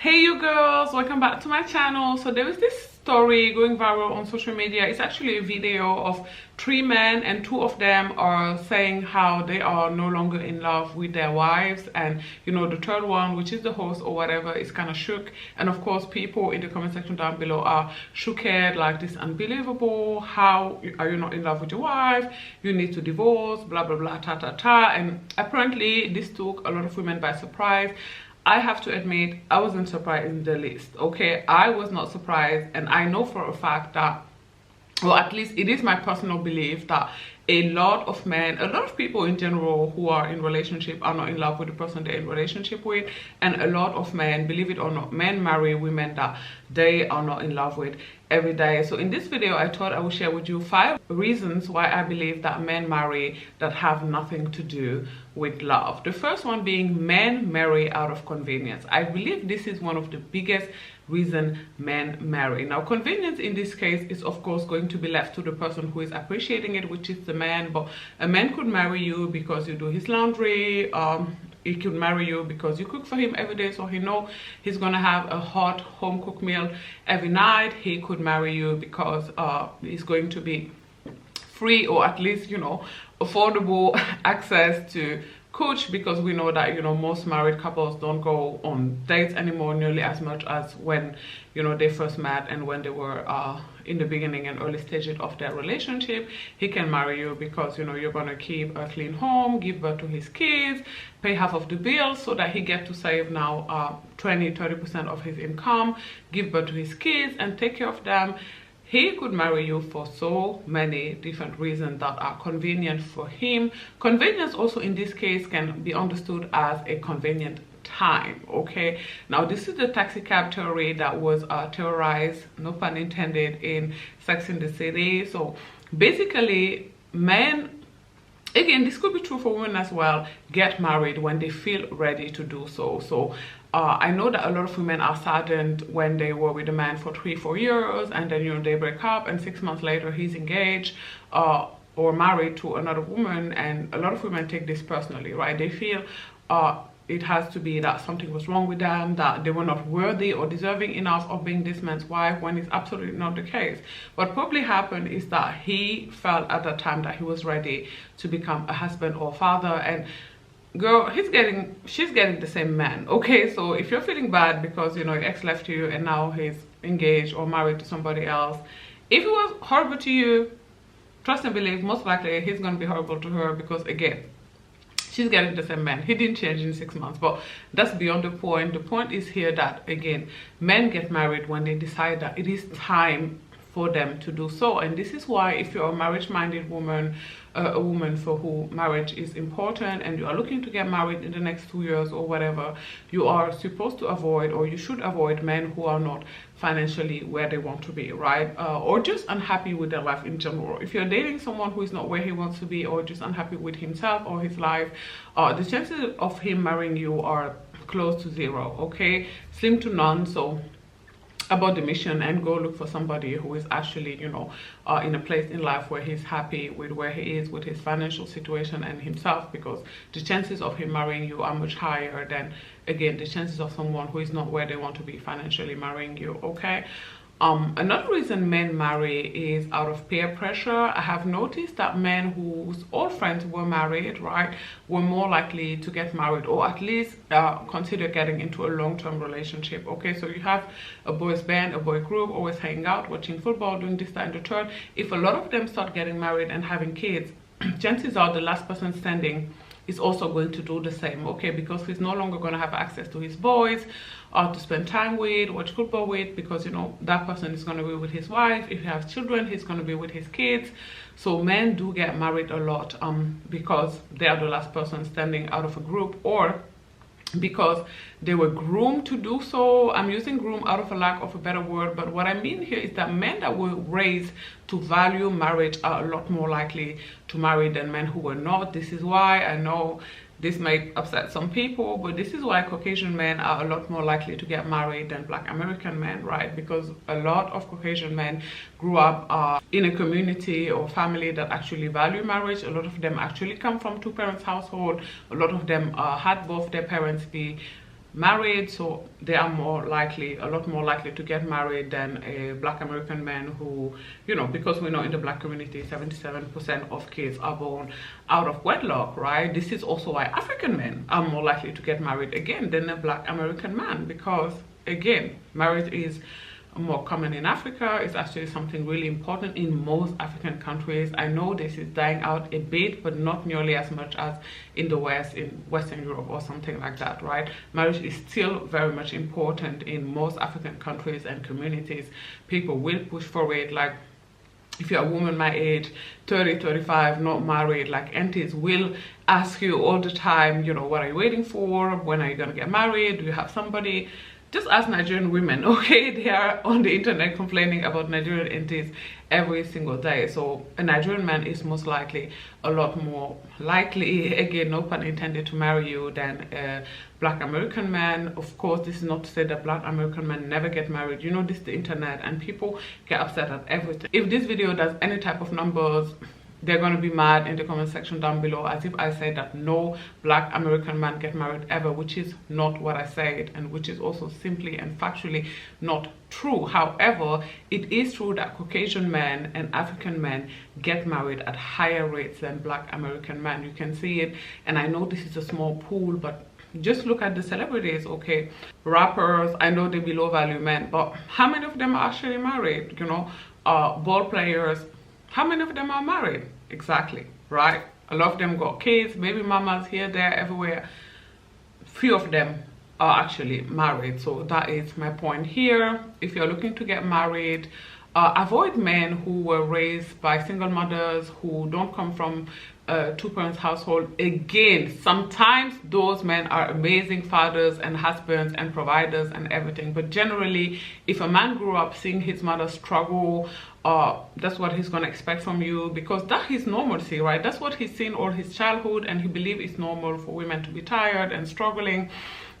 Hey you girls, welcome back to my channel. So there is this story going viral on social media. It's actually a video of 3 men and 2 of them are saying how they are no longer in love with their wives, and you know, the third one, which is the host or whatever, is kind of shook. And of course people in the comment section down below are shooked, like, this unbelievable, how are you not in love with your wife, you need to divorce, blah blah blah, ta ta ta. And apparently this took a lot of women by surprise. I have to admit, I wasn't surprised in the least. Okay, I was not surprised, and I know for a fact that, well, at least it is my personal belief that a lot of men, a lot of people in general who are in relationship are not in love with the person they're in relationship with. And a lot of men, believe it or not, men marry women that they are not in love with every day. So in this video, I thought I would share with you 5 reasons why I believe that men marry that have nothing to do with love. The first one being men marry out of convenience. I believe this is one of the biggest reason men marry. Now, convenience in this case is of course going to be left to the person who is appreciating it, which is the man. But a man could marry you because you do his laundry. He could marry you because you cook for him every day, so he know he's gonna have a hot home cooked meal every night. He could marry you because he's going to be free, or at least, you know, affordable access to coach, because we know that, you know, most married couples don't go on dates anymore nearly as much as when, you know, they first met and when they were in the beginning and early stages of their relationship. He can marry you because, you know, you're gonna keep a clean home, give birth to his kids, pay half of the bills so that he get to save now 20-30% of his income, give birth to his kids and take care of them. He could marry you for so many different reasons that are convenient for him. Convenience also in this case can be understood as a convenient time. Okay, now this is the taxi cab theory that was theorized, no pun intended, in Sex and the City. So basically, men, again, this could be true for women as well, get married when they feel ready to do so. So I know that a lot of women are saddened when they were with a man for 3-4 years and then, you know, they break up and 6 months later he's engaged or married to another woman. And a lot of women take this personally, right? They feel it has to be that something was wrong with them, that they were not worthy or deserving enough of being this man's wife, when it's absolutely not the case. What probably happened is that he felt at that time that he was ready to become a husband or father. And girl, she's getting the same man. Okay, so if you're feeling bad because, you know, your ex left you and now he's engaged or married to somebody else, if it was horrible to you, trust and believe, most likely he's going to be horrible to her, because again, she's getting the same man. He didn't change in 6 months, but that's beyond the point. The point is here that, again, men get married when they decide that it is time for them to do so. And this is why, if you're a marriage-minded woman, a woman for who marriage is important, and you are looking to get married in the next 2 years or whatever, you are supposed to avoid, or you should avoid, men who are not financially where they want to be, right? Or just unhappy with their life in general. If you're dating someone who is not where he wants to be, or just unhappy with himself or his life, the chances of him marrying you are close to 0, okay? Slim to none. So about the mission and go look for somebody who is actually, you know, in a place in life where he's happy with where he is with his financial situation and himself, because the chances of him marrying you are much higher than, again, the chances of someone who is not where they want to be financially marrying you. Okay, another reason men marry is out of peer pressure. I have noticed that men whose old friends were married, right, were more likely to get married, or at least consider getting into a long-term relationship. Okay, so you have a boys band, a boy group, always hanging out, watching football, doing this, that, and the third. If a lot of them start getting married and having kids, chances are the last person standing is also going to do the same. Okay, because he's no longer going to have access to his boys to spend time with, watch football with, because, you know, that person is going to be with his wife. If he has children, he's going to be with his kids. So men do get married a lot because they are the last person standing out of a group, or because they were groomed to do so. I'm using groom out of a lack of a better word, but what I mean here is that men that were raised to value marriage are a lot more likely to marry than men who were not. This is why, I know this may upset some people, but this is why Caucasian men are a lot more likely to get married than Black American men, right? Because a lot of Caucasian men grew up in a community or family that actually value marriage. A lot of them actually come from 2 parents household. A lot of them had both their parents be married, so they are more likely, a lot more likely to get married than a Black American man who, you know, because we know in the Black community 77% of kids are born out of wedlock, right? This is also why African men are more likely to get married again than a Black American man, because again, marriage is more common in Africa. It's actually something really important in most African countries. I know this is dying out a bit, but not nearly as much as in the West, in Western Europe or something like that, right? Marriage is still very much important in most African countries and communities. People will push for it. Like, if you're a woman my age, 30, 35, not married, like aunties will ask you all the time, you know, what are you waiting for? When are you gonna get married? Do you have somebody? Just ask Nigerian women, okay? They are on the internet complaining about Nigerian aunties every single day. So a Nigerian man is most likely a lot more likely, again, no pun intended, to marry you than a Black American man. Of course, this is not to say that Black American men never get married. You know, this is the internet and people get upset at everything. If this video does any type of numbers, they're going to be mad in the comment section down below, as if I said that no Black American man get married ever, which is not what I said, and which is also simply and factually not true. However, it is true that Caucasian men and African men get married at higher rates than Black American men. You can see it, and I know this is a small pool, but just look at the celebrities, okay? Rappers, I know they be low value men, but how many of them are actually married? You know, ball players, how many of them are married? Exactly, right? A lot of them got kids, baby mamas here, there, everywhere. Few of them are actually married. So that is my point here. If you're looking to get married, avoid men who were raised by single mothers, who don't come from a two-parents household. Again, sometimes those men are amazing fathers and husbands and providers and everything, but generally, if a man grew up seeing his mother struggle, that's what he's gonna expect from you, because that is normalcy, right? That's what he's seen all his childhood, and he believes it's normal for women to be tired and struggling.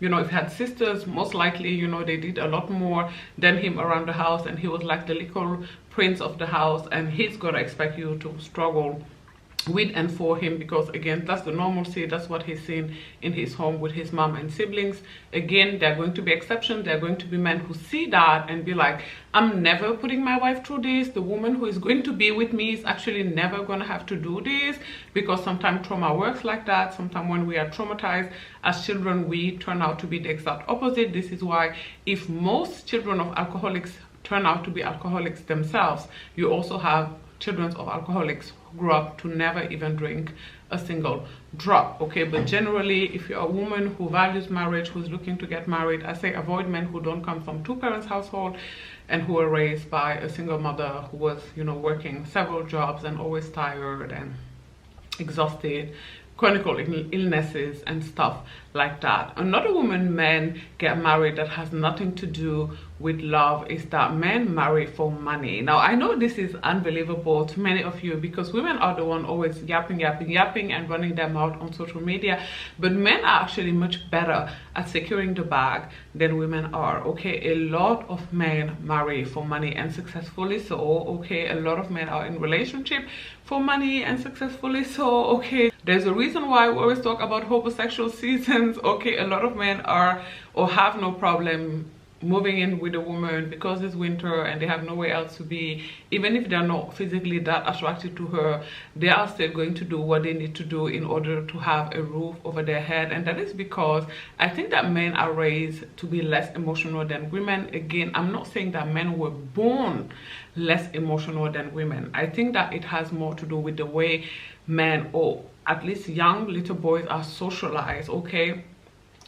You know, if he had sisters, most likely, you know, they did a lot more than him around the house, and he was like the little prince of the house, and he's gonna expect you to struggle with and for him, because again, that's the normalcy. That's what he's seen in his home with his mom and siblings. Again, there are going to be exceptions. There are going to be men who see that and be like, I'm never putting my wife through this. The woman who is going to be with me is actually never going to have to do this, because sometimes trauma works like that. Sometimes when we are traumatized as children, we turn out to be the exact opposite. This is why if most children of alcoholics turn out to be alcoholics themselves, you also have children of alcoholics who grew up to never even drink a single drop, okay? But generally, if you're a woman who values marriage, who's looking to get married, I say avoid men who don't come from two parents household and who were raised by a single mother who was, you know, working several jobs and always tired and exhausted, chronic illnesses and stuff like that. Another woman men get married that has nothing to do with love is that men marry for money. Now, I know this is unbelievable to many of you, because women are the one always yapping and running their mouth on social media, but men are actually much better at securing the bag than women are, okay? A lot of men marry for money, and successfully so, okay? A lot of men are in relationship for money and successfully so, okay? There's a reason why we always talk about homosexual seasons, okay? A lot of men are or have no problem moving in with a woman because it's winter and they have nowhere else to be. Even if they're not physically that attracted to her, they are still going to do what they need to do in order to have a roof over their head. And that is because I think that men are raised to be less emotional than women. Again, I'm not saying that men were born less emotional than women. I think that it has more to do with the way men, or at least young little boys, are socialized, okay?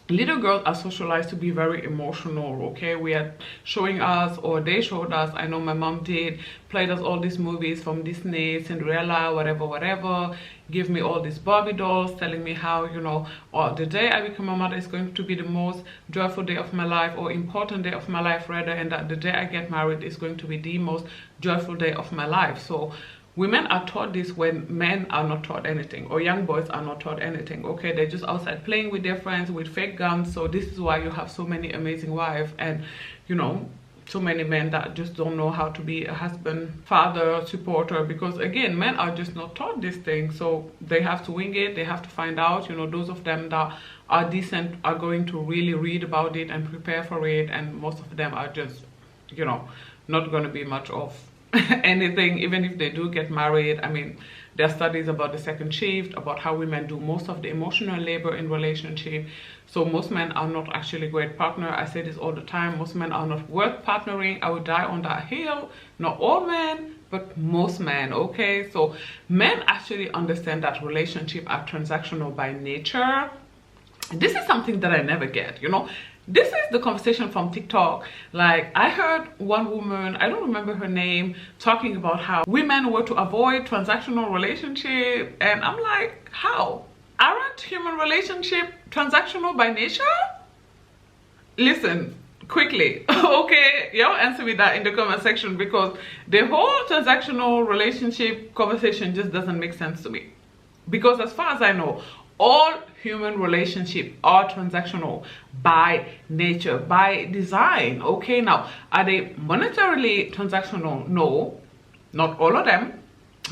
Little girls are socialized to be very emotional, okay? We are showing us, or they showed us, I know my mom did, played us all these movies from Disney, Cinderella, whatever, give me all these Barbie dolls, telling me how, you know, or the day I become a mother is going to be the most joyful day of my life, or important day of my life rather, and that the day I get married is going to be the most joyful day of my life. So women are taught this when men are not taught anything, or young boys are not taught anything, okay? They're just outside playing with their friends with fake guns. So this is why you have so many amazing wives, and, you know, so many men that just don't know how to be a husband, father, supporter, because again, men are just not taught these things. So they have to wing it, they have to find out, you know, those of them that are decent are going to really read about it and prepare for it, and most of them are just, you know, not going to be much of anything. Even if they do get married, I mean, there are studies about the second shift, about how women do most of the emotional labor in relationship. So most men are not actually great partner. I say this all the time, most men are not worth partnering. I would die on that hill. Not all men, but most men. Okay, so men actually understand that relationships are transactional by nature. This is something that I never get, you know. This is the conversation from TikTok. Like, I heard one woman, I don't remember her name, talking about how women were to avoid transactional relationship, and I'm like, how? Aren't human relationship transactional by nature? Listen, quickly, okay, y'all answer me that in the comment section, because the whole transactional relationship conversation just doesn't make sense to me. Because as far as I know, all human relationships are transactional by nature, by design. Okay, now, are they monetarily transactional? No, not all of them,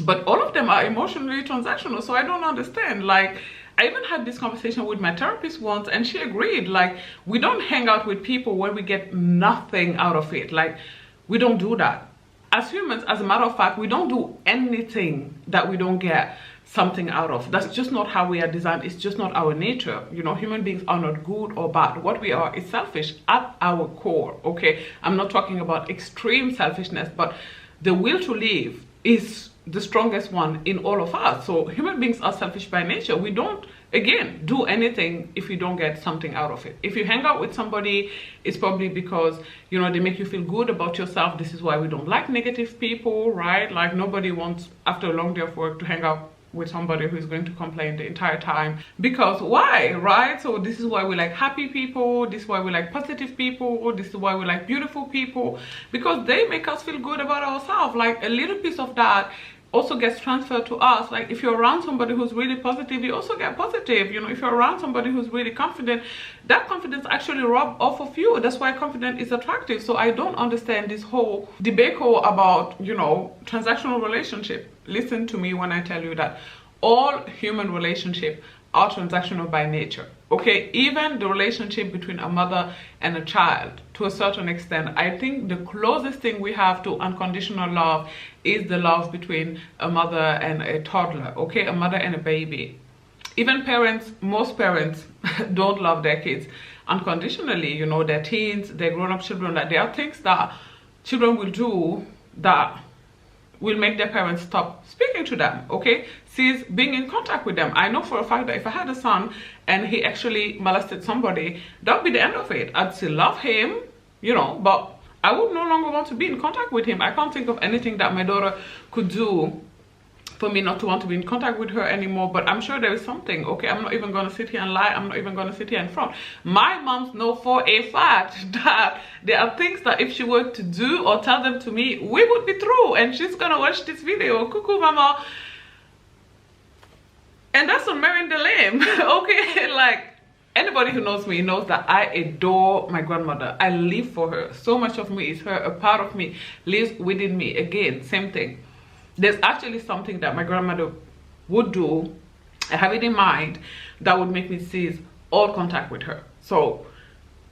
but all of them are emotionally transactional. So I don't understand. Like, I even had this conversation with my therapist once, and she agreed. Like, we don't hang out with people where we get nothing out of it. Like, we don't do that. As humans, as a matter of fact, we don't do anything that we don't get something out of. That's just not how we are designed. It's just not our nature. You know, human beings are not good or bad. What we are is selfish at our core. Okay, I'm not talking about extreme selfishness, but the will to live is the strongest one in all of us. So human beings are selfish by nature. We don't, again, do anything if you don't get something out of it. If you hang out with somebody, it's probably because, you know, they make you feel good about yourself. This is why we don't like negative people, right? Like, nobody wants, after a long day of work, to hang out with somebody who's going to complain the entire time. Because why, right? So this is why we like happy people, this is why we like positive people, this is why we like beautiful people, because they make us feel good about ourselves. Like, a little piece of that also gets transferred to us. Like, if you're around somebody who's really positive, you also get positive. You know, if you're around somebody who's really confident, that confidence actually rubs off of you. That's why confidence is attractive. So I don't understand this whole debacle about, you know, transactional relationship. Listen to me when I tell you that all human relationships are transactional by nature. Okay, even the relationship between a mother and a child, to a certain extent, I think the closest thing we have to unconditional love is the love between a mother and a toddler. Okay, a mother and a baby. Even parents, most parents don't love their kids unconditionally. You know, their teens, their grown-up children, that there are things that children will do that will make their parents stop speaking to them. Okay, cease being in contact with them. I know for a fact that if I had a son and he actually molested somebody, that would be the end of it. I'd still love him, you know, but I would no longer want to be in contact with him. I can't think of anything that my daughter could do for me not to want to be in contact with her anymore, but I'm sure there is something. Okay, I'm not even going to sit here and lie. I'm not even going to sit here in front. My moms know for a fact that there are things that if she were to do or tell them to me, we would be through, and she's going to watch this video. Cuckoo mama. And that's on Marrying the Lame. Okay, like, anybody who knows me knows that I adore my grandmother. I live for her. So much of me is her. A part of me lives within me. Again, same thing. There's actually something that my grandmother would do, I have it in mind, that would make me cease all contact with her. So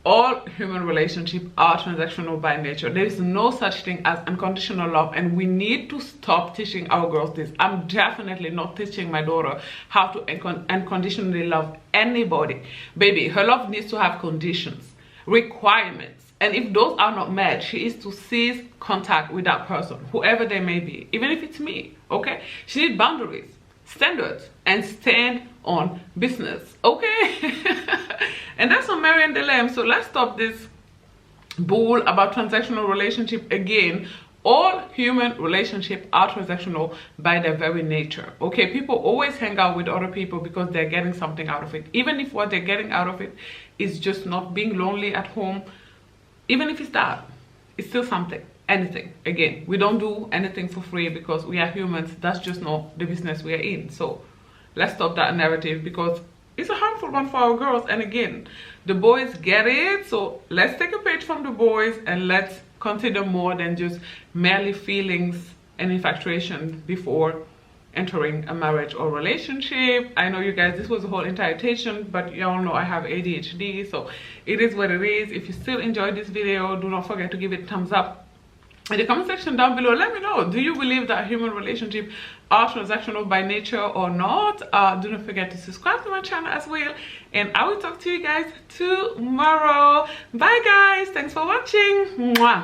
all human relationships are transactional by nature. There is no such thing as unconditional love, and we need to stop teaching our girls this. I'm definitely not teaching my daughter how to unconditionally love anybody. Baby, her love needs to have conditions, requirements. And if those are not met, she is to cease contact with that person, whoever they may be, even if it's me, okay? She needs boundaries, standards, and stand on business, okay? And that's on Marrying the Lame. So let's stop this bull about transactional relationship again. All human relationships are transactional by their very nature, okay? People always hang out with other people because they're getting something out of it. Even if what they're getting out of it is just not being lonely at home, even if it's that, it's still something, anything. Again, we don't do anything for free because we are humans. That's just not the business we are in. So let's stop that narrative, because it's a harmful one for our girls. And again, the boys get it. So let's take a page from the boys and let's consider more than just merely feelings and infatuation before entering a marriage or relationship. I know you guys, this was a whole entire tangent, but y'all know I have ADHD, so it is what it is. If you still enjoyed this video, do not forget to give it a thumbs up. In the comment section down below, let me know, do you believe that human relationships are transactional by nature or not? Do not forget to subscribe to my channel as well, and I will talk to you guys tomorrow. Bye guys, thanks for watching. Mwah.